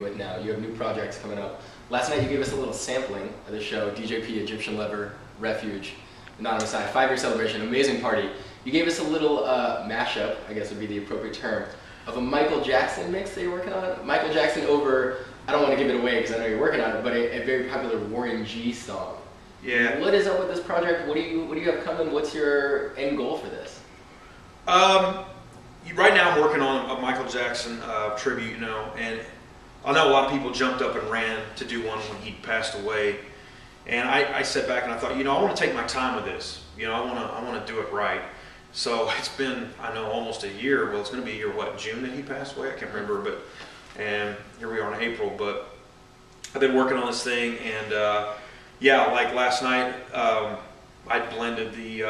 with now. You have new projects coming up. Last night you gave us a little sampling of the show, DJP, Egyptian Lover, Refuge, Anonymous Eye, 5-year celebration, amazing party. You gave us a little mashup, I guess would be the appropriate term, of a Michael Jackson mix that you're working on. Michael Jackson over, I don't want to give it away because I know you're working on it, but a very popular Warren G song. Yeah. What is up with this project? What do you have coming? What's your end goal for this? Right now I'm working on a Michael Jackson tribute, you know, and I know a lot of people jumped up and ran to do one when he passed away, and I sat back and I thought, you know, I want to take my time with this. You know, I want to do it right. So it's been, I know, almost a year. Well, it's going to be a year, what, June that he passed away? I can't remember, but, and here we are in April. But I've been working on this thing, and yeah, like last night, I blended the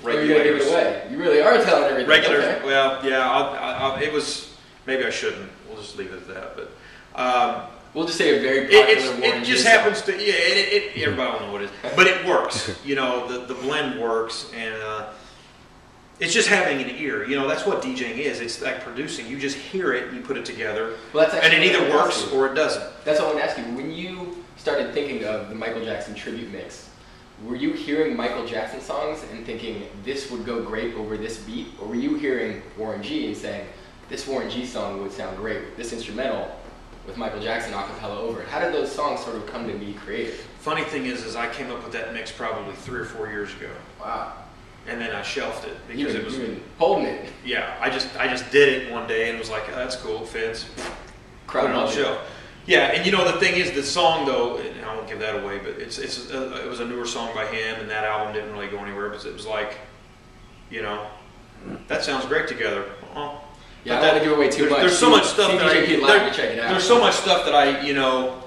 regulators. Oh, you're going to give it away. You really are telling everything. Regulars, okay. Well, yeah, it was, maybe I shouldn't. We'll just leave it at that. But we'll just say a very popular Warren It just G happens song. to, yeah, everybody will know what it is. But it works. You know, the blend works, and it's just having an ear. You know, that's what DJing is. It's like producing. You just hear it and you put it together, Well, that's and it actually either what I works asked you. or it doesn't. That's what I want to ask you. When you started thinking of the Michael Jackson tribute mix, were you hearing Michael Jackson songs and thinking this would go great over this beat? Or were you hearing Warren G and saying this Warren G song would sound great with this instrumental with Michael Jackson a cappella over it? How did those songs sort of come to be created? Funny thing is I came up with that mix probably 3 or 4 years ago. Wow. And then I shelved it because You've it was been holding it. Yeah, I just did it one day and it was like, oh, that's cool, it fits. Put it on the show. Yeah, and you know the thing is, the song though, and I won't give that away, but it was a newer song by him, and that album didn't really go anywhere. But it was like, you know, that sounds great together. Yeah, I don't want to give away too much. There's so much stuff that check it out. There's so much stuff that I, you know,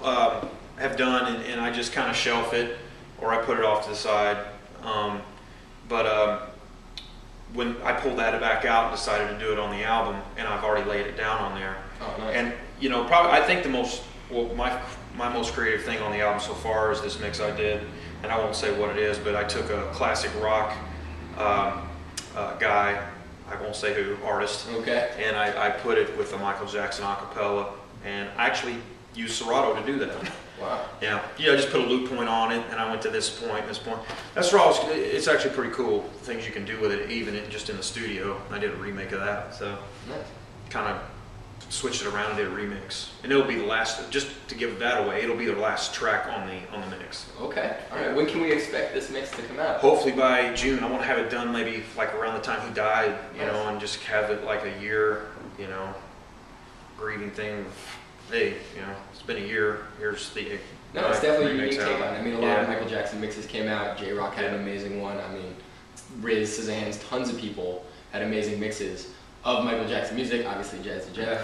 have done, and I just kind of shelf it, or I put it off to the side. But when I pulled that back out and decided to do it on the album, and I've already laid it down on there. Oh, nice. And you know, probably I think my most creative thing on the album so far is this mix I did, and I won't say what it is, but I took a classic rock guy, I won't say who, artist, okay, and I put it with the Michael Jackson a cappella, and I actually used Serato to do that. Wow. Yeah, I just put a loop point on it, and I went to this point, this point. That's where it's actually pretty cool, things you can do with it, even just in the studio. I did a remake of that, so nice. Kind of switched it around and did a remix. And it'll be the last, just to give that away, it'll be the last track on the mix. Okay, all right. When can we expect this mix to come out? Hopefully by June. I want to have it done maybe like around the time he died, you know, and just have it like a year, you know, grieving thing. Hey, you know, it's been a year. Here's the No, it's definitely a unique take on it. I mean, a lot Yeah. of Michael Jackson mixes came out. J-Rock had an amazing one. I mean, Riz, Suzanne's, tons of people had amazing mixes of Michael Jackson music. Obviously, Jazzy Jeff.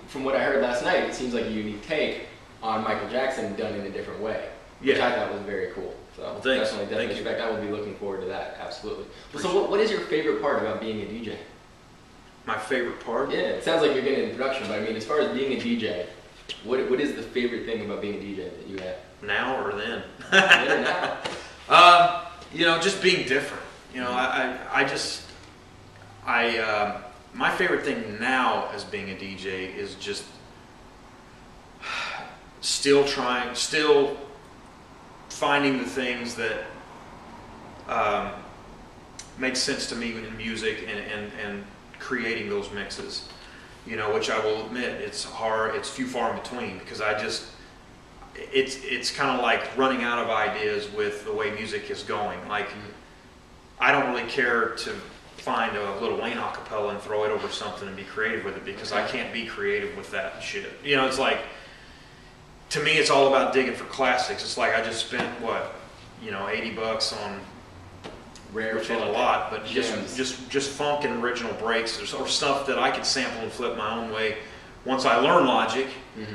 From what I heard last night, it seems like a unique take on Michael Jackson done in a different way, which I thought was very cool. So definitely expect. I will be looking forward to that. Absolutely. So, what is your favorite part about being a DJ? My favorite part? Yeah, it sounds like you're getting into production, but I mean, as far as being a DJ, what is the favorite thing about being a DJ that you have? Now or then? Then or now? You know, just being different. You know, my favorite thing now as being a DJ is just still finding the things that make sense to me in music and creating those mixes. You know, which I will admit, it's hard, it's few far in between, because it's kind of like running out of ideas with the way music is going. Like, I don't really care to find a Lil Wayne acapella and throw it over something and be creative with it, because I can't be creative with that shit. You know, it's like, to me, it's all about digging for classics. It's like I just spent, what, you know, $80 on Rare, which ain't a lot, but just funk and original breaks or stuff that I could sample and flip my own way. Once I learn Logic,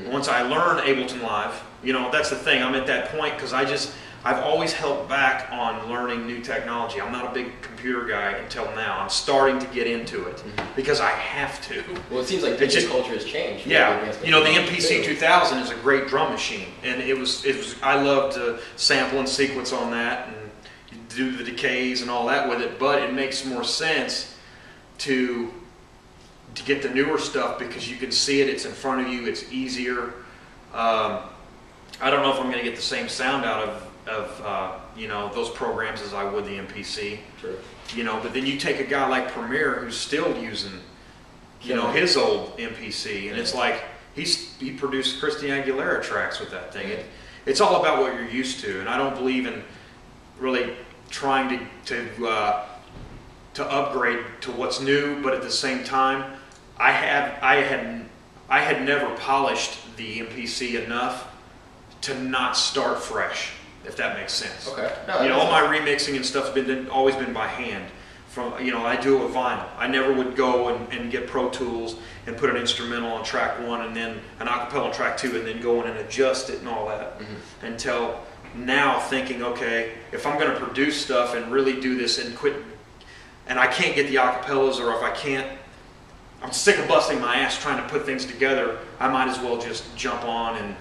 once I learn Ableton Live, you know, that's the thing. I'm at that point because I've always held back on learning new technology. I'm not a big computer guy until now. I'm starting to get into it because I have to. Well, it seems like digital culture has changed. Yeah, you know, the MPC 2000 is a great drum machine, and it was. I loved to sample and sequence on that and do the decays and all that with it. But it makes more sense to to get the newer stuff because you can see it. It's in front of you. It's easier. I don't know if I'm going to get the same sound out of those programs as I would the MPC. True. But then you take a guy like Premier who's still using, his old MPC, and it's like he produced Christina Aguilera tracks with that thing. It's all about what you're used to, and I don't believe in really trying to upgrade to what's new. But at the same time, I had never polished the MPC enough to not start fresh, if that makes sense. Okay. No, all my remixing and stuff's always been by hand. I do it with vinyl. I never would go and get Pro Tools and put an instrumental on track 1 and then an acapella on track 2 and then go in and adjust it and all that until now thinking, okay, if I'm going to produce stuff and really do this and quit, and I can't get the acapellas, or if I can't, I'm sick of busting my ass trying to put things together, I might as well just jump on and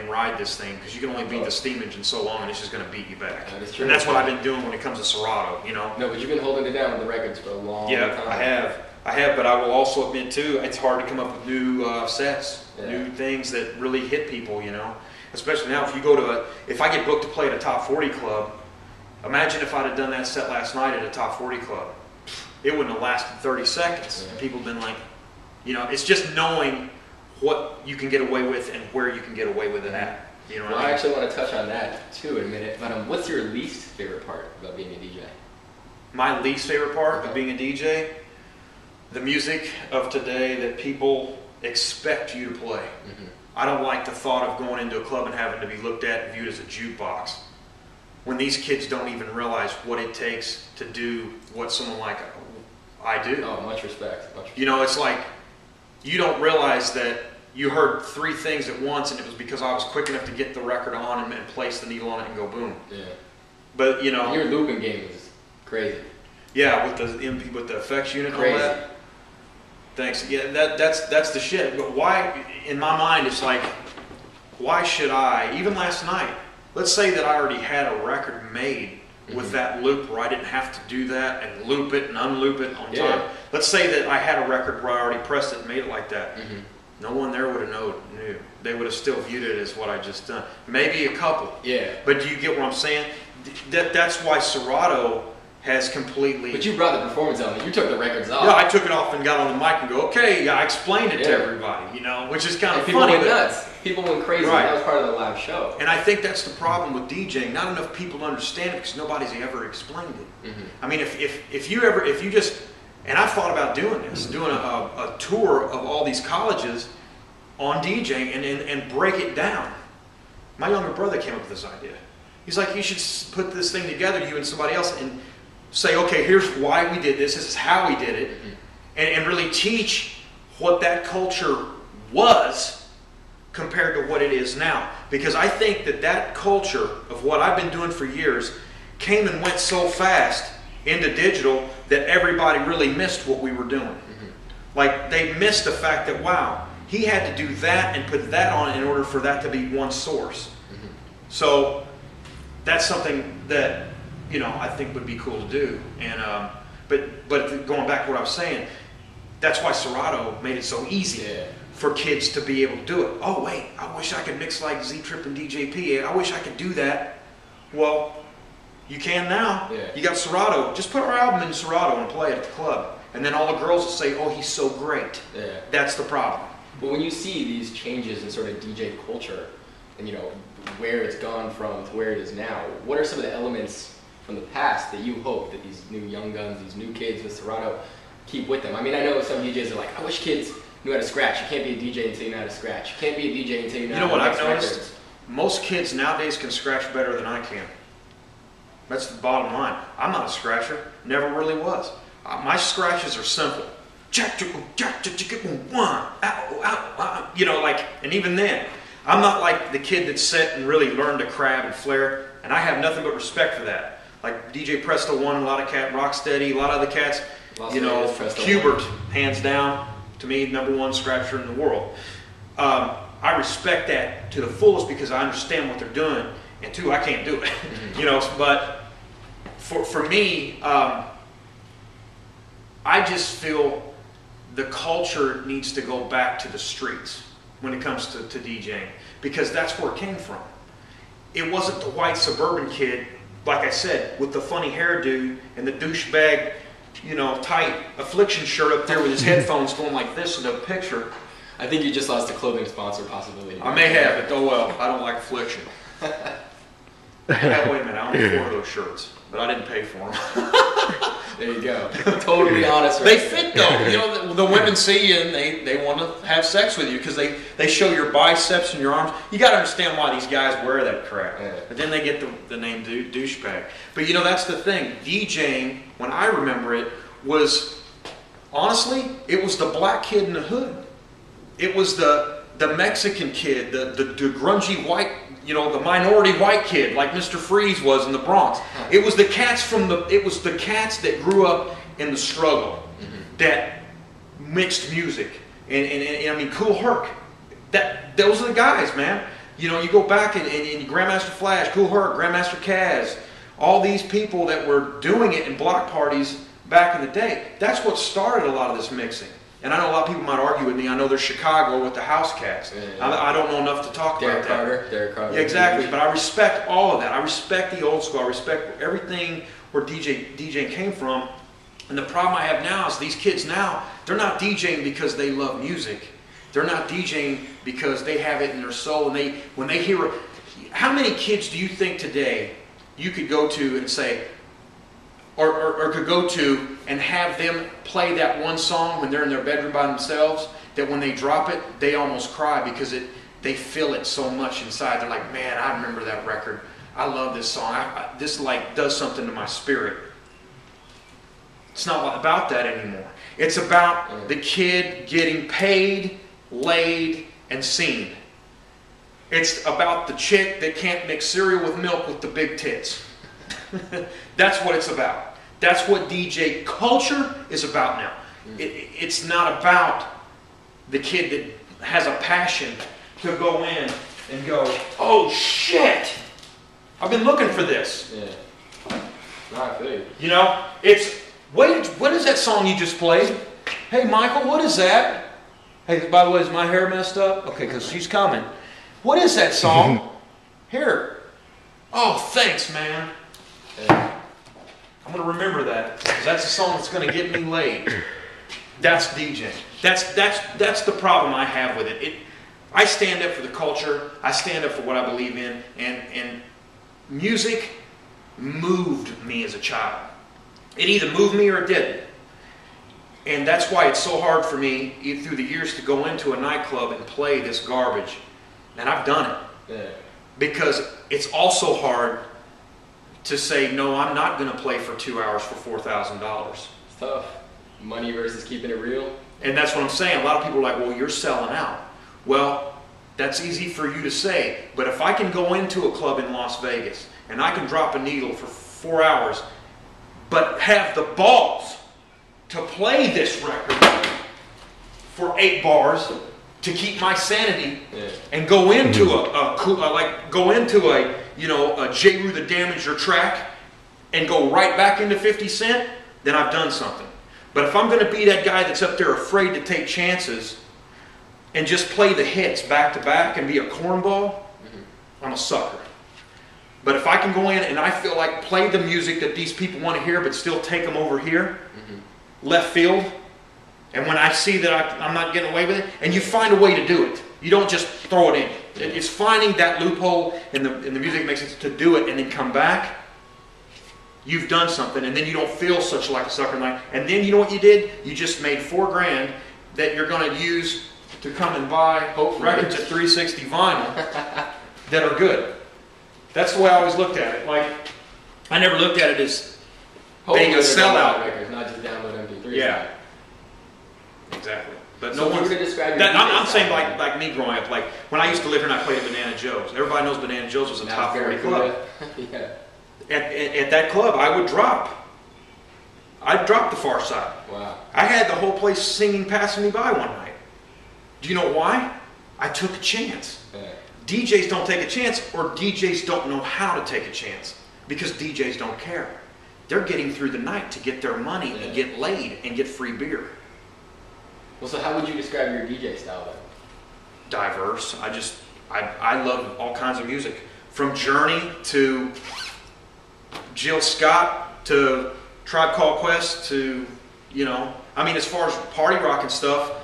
ride this thing, because you can only beat the steam engine so long and it's just going to beat you back. That is true. And that's what I've been doing when it comes to Serato, No, but you've been holding it down with the records for a long time. Yeah, I have, but I will also admit too, it's hard to come up with new sets, new things that really hit people, Especially now, if I get booked to play at a top 40 club, imagine if I'd have done that set last night at a top 40 club. It wouldn't have lasted 30 seconds. Yeah. People have been like, it's just knowing what you can get away with and where you can get away with it at. Well, I actually want to touch on that too in a minute. But what's your least favorite part about being a DJ? My least favorite part of being a DJ? The music of today that people expect you to play. I don't like the thought of going into a club and having to be looked at and viewed as a jukebox, when these kids don't even realize what it takes to do what someone like I do. Oh, much respect. It's like you don't realize that you heard 3 things at once, and it was because I was quick enough to get the record on and place the needle on it and go boom. Yeah. But your looping game is crazy. Yeah, with the effects unit and all that. Thanks. Yeah, that's the shit. But why? In my mind, it's like, why should I? Even last night, let's say that I already had a record made with that loop where I didn't have to do that and loop it and unloop it on time. Let's say that I had a record where I already pressed it and made it like that. No one there would have knew. They would have still viewed it as what I just done. Maybe a couple. Yeah. But do you get what I'm saying? That's why Serato has completely... But you brought the performance element. You took the records off. Yeah, I took it off and got on the mic and go, okay, I explained it to everybody, which is kind of people funny. People went nuts. People went crazy. Right. That was part of the live show. And I think that's the problem with DJing. Not enough people understand it because nobody's ever explained it. I mean, if you just... And I thought about doing this, doing a tour of all these colleges on DJing and break it down. My younger brother came up with this idea. He's like, you should put this thing together, you and somebody else, and say, okay, here's why we did this. This is how we did it. And really teach what that culture was compared to what it is now. Because I think that culture of what I've been doing for years came and went so fast into digital that everybody really missed what we were doing. Like, they missed the fact that, wow, he had to do that and put that on in order for that to be one source. So that's something that, I think would be cool to do. And but going back to what I was saying, that's why Serato made it so easy for kids to be able to do it. Oh wait, I wish I could mix like Z-Trip and DJP. I wish I could do that. Well, you can now. You got Serato. Just put our album in Serato and play it at the club. And then all the girls will say, oh, he's so great. That's the problem. But when you see these changes in sort of DJ culture and, where it's gone from to where it is now, what are some of the elements from the past that you hope that these new young guns, these new kids with Serato keep with them? I mean, I know some DJs are like, I wish kids knew how to scratch. You can't be a DJ until you know how to scratch. You can't be a DJ until you know how to mix records. You know what I've noticed? Most kids nowadays can scratch better than I can. That's the bottom line. I'm not a scratcher. Never really was. My scratches are simple. And even then, I'm not like the kid that sat and really learned to crab and flare, and I have nothing but respect for that. Like DJ Presto One, a lot of cat, Rocksteady, a lot of other cats, Hubert, hands down, to me, #1 scratcher in the world. I respect that to the fullest because I understand what they're doing, and 2, I can't do it. But for me, I just feel the culture needs to go back to the streets when it comes to DJing, because that's where it came from. It wasn't the white suburban kid, like I said, with the funny hairdo and the douchebag, tight Affliction shirt up there with his headphones going like this in the picture. I think you just lost a clothing sponsor possibility. I may have, but oh well, I don't like Affliction. Wait a minute, I own 4 of those shirts, but I didn't pay for them. There you go. Totally honest. They fit though. The women see you and they want to have sex with you because they show your biceps and your arms. You got to understand why these guys wear that crap. Yeah. But then they get the name douchebag. But that's the thing. DJing, when I remember it, was honestly, it was the black kid in the hood. It was the Mexican kid, the grungy white, the minority white kid, like Mr. Freeze was in the Bronx. It was the cats that grew up in the struggle, that mixed music, and I mean, Cool Herc. Those are the guys, man. You go back and Grandmaster Flash, Cool Herc, Grandmaster Kaz, all these people that were doing it in block parties back in the day. That's what started a lot of this mixing. And I know a lot of people might argue with me. I know there's Chicago with the house cats. Yeah. I don't know enough to talk about that. Derek Carter. Yeah, exactly. But I respect all of that. I respect the old school. I respect everything where DJing came from. And the problem I have now is these kids now, they're not DJing because they love music. They're not DJing because they have it in their soul. And when they hear it, how many kids do you think today you could go to and say, or could go to and have them play that one song when they're in their bedroom by themselves, that when they drop it, they almost cry because they feel it so much inside. They're like, man, I remember that record. I love this song. This does something to my spirit. It's not about that anymore. It's about the kid getting paid, laid, and seen. It's about the chick that can't mix cereal with milk with the big tits. That's what it's about. That's what DJ culture is about now. It's not about the kid that has a passion to go in and go, oh shit, I've been looking for this. Yeah. Not good. It's, what is that song you just played? Hey Michael, what is that? Hey, by the way, is my hair messed up? Okay, because she's coming. What is that song? Here. Oh, thanks, man. Yeah. I'm going to remember that, because that's the song that's going to get me laid. That's DJing. That's the problem I have with it. I stand up for the culture. I stand up for what I believe in. And music moved me as a child. It either moved me or it didn't. And that's why it's so hard for me through the years to go into a nightclub and play this garbage. And I've done it. Yeah. Because it's also hard to say, no, I'm not going to play for 2 hours for $4,000. It's tough. Money versus keeping it real. And that's what I'm saying. A lot of people are like, well, you're selling out. Well, that's easy for you to say. But if I can go into a club in Las Vegas and I can drop a needle for 4 hours, but have the balls to play this record for 8 bars to keep my sanity, and go into a J. Rue the Damager track and go right back into 50 Cent, then I've done something. But if I'm going to be that guy that's up there afraid to take chances and just play the hits back to back and be a cornball, I'm a sucker. But if I can go in and I feel like play the music that these people want to hear but still take them over here, left field, and when I see that I'm not getting away with it, and you find a way to do it. You don't just throw it in. It's finding that loophole in the music makes it to do it and then come back. You've done something, and then you don't feel such like a sucker night. And then you know what you did? You just made $4,000 that you're going to use to come and buy records at 360 vinyl that are good. That's the way I always looked at it. Like, I never looked at it as being a sellout. Records, not just download MP3s. Yeah. Exactly. But So no one's... I'm saying like me growing up, like when I used to live here and I played at Banana Joe's. Everybody knows Banana Joe's was a top 40 club. Yeah. At that club, I'd drop the Far Side. Wow. I had the whole place singing Passing Me By one night. Do you know why? I took a chance. Yeah. DJs don't take a chance, or DJs don't know how to take a chance, because DJs don't care. They're getting through the night to get their money and get laid and get free beer. Well, so how would you describe your DJ style then? Diverse. I love all kinds of music, from Journey to Jill Scott to Tribe Called Quest to, I mean, as far as party rock and stuff,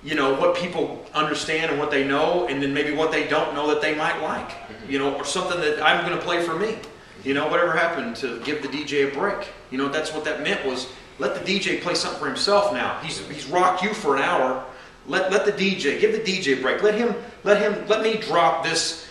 what people understand and what they know, and then maybe what they don't know that they might like, or something that I'm going to play for me. Whatever happened to give the DJ a break? That's what that meant, was let the DJ play something for himself now. He's rocked you for an hour. Let the DJ, give the DJ a break. Let me drop this